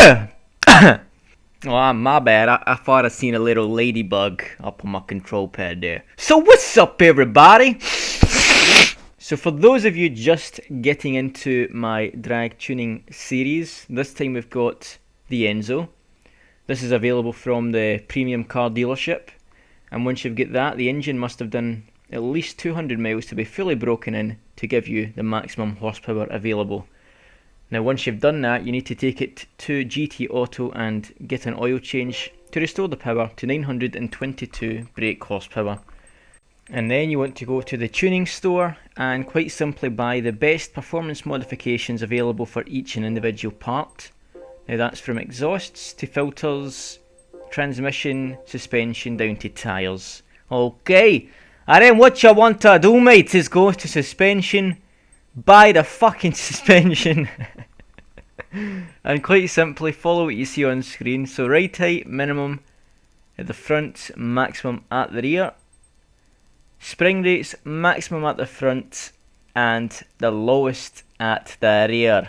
Oh, my bad. I thought I seen a little ladybug up on my control pad there. So what's up, everybody? So for those of you just getting into my drag tuning series, this time we've got the Enzo. This is available from the premium car dealership. And once you've got that, the engine must have done at least 200 miles to be fully broken in to give you the maximum horsepower available. Now once you've done that, you need to take it to GT Auto and get an oil change to restore the power to 922 brake horsepower. And then you want to go to the tuning store and quite simply buy the best performance modifications available for each and individual part. Now that's from exhausts to filters, transmission, suspension down to tyres. Okay, and then what you want to do, mate, is go to suspension, buy the fucking suspension and quite simply follow what you see on screen. So right height minimum at the front, maximum at the rear. Spring rates maximum at the front and the lowest at the rear.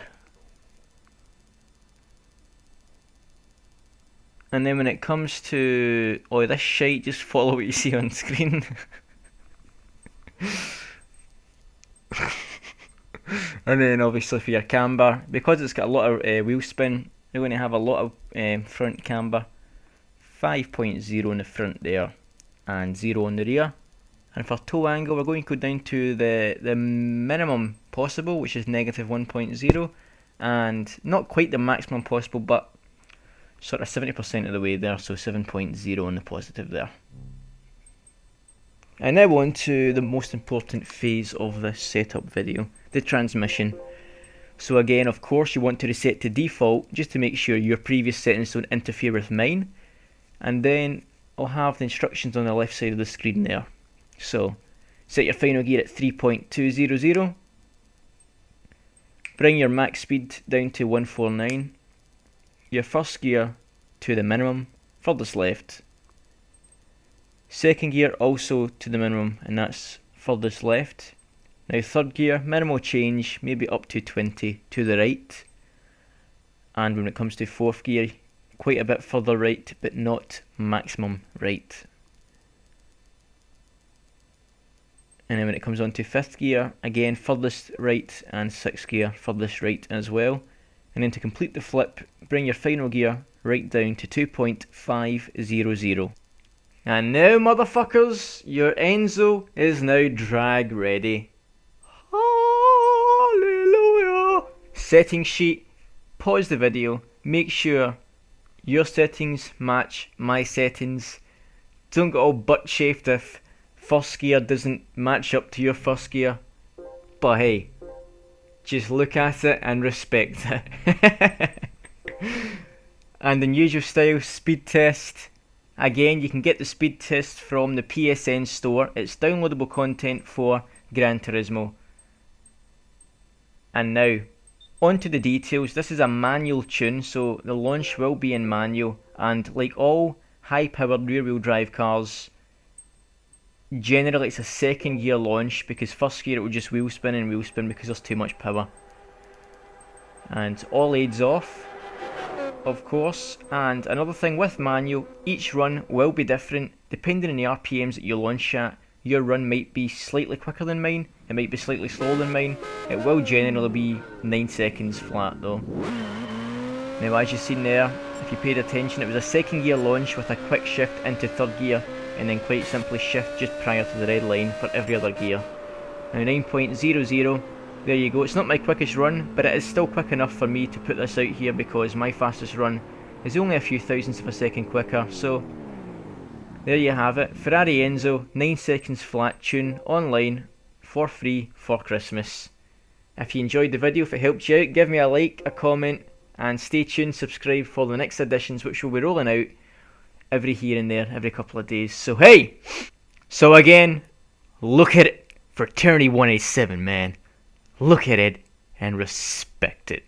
And then when it comes to this shite, just follow what you see on screen. And then obviously for your camber, because it's got a lot of wheel spin, you're going to have a lot of front camber. 5.0 in the front there and 0 on the rear. And for toe angle, we're going to go down to the minimum possible, which is negative 1.0, and not quite the maximum possible, but sort of 70% of the way there, so 7.0 on the positive there. And now on to the most important phase of this setup video, the transmission. So again, of course, you want to reset to default just to make sure your previous settings don't interfere with mine. And then I'll have the instructions on the left side of the screen there. So set your final gear at 3.200, bring your max speed down to 149, your first gear to the minimum, furthest left, second gear also to the minimum, and that's furthest left. Now third gear, minimal change, maybe up to 20 to the right, and when it comes to fourth gear, quite a bit further right, but not maximum right. And then when it comes on to fifth gear, again furthest right, and sixth gear furthest right as well. And then to complete the flip, bring your final gear right down to 2.500. And now, motherfuckers, your Enzo is now drag ready. Hallelujah! Settings sheet, pause the video, make sure your settings match my settings. Don't get all butt chafed if first gear doesn't match up to your first gear. But hey, just look at it and respect it. And in usual style, speed test. Again, you can get the speed test from the PSN store. It's downloadable content for Gran Turismo. And now, on to the details. This is a manual tune, so the launch will be in manual. And like all high-powered rear-wheel drive cars, generally it's a second gear launch, because first gear it will just wheel spin because there's too much power. And all aids off, of course. And another thing with manual, each run will be different depending on the RPMs that you launch at. Your run might be slightly quicker than mine, it might be slightly slower than mine. It will generally be 9 seconds flat though. Now as you've seen there, if you paid attention, it was a second gear launch with a quick shift into third gear, and then quite simply shift just prior to the red line for every other gear. Now 9.00, there you go. It's not my quickest run, but it is still quick enough for me to put this out here, because my fastest run is only a few thousandths of a second quicker. So there you have it, Ferrari Enzo 9 seconds flat tune online for free for Christmas. If you enjoyed the video, if it helped you out, give me a like, a comment, and stay tuned, subscribe for the next editions, which will be rolling out every here and there, every couple of days. So hey, so again, look at it, Fraternity 187, man. Look at it and respect it.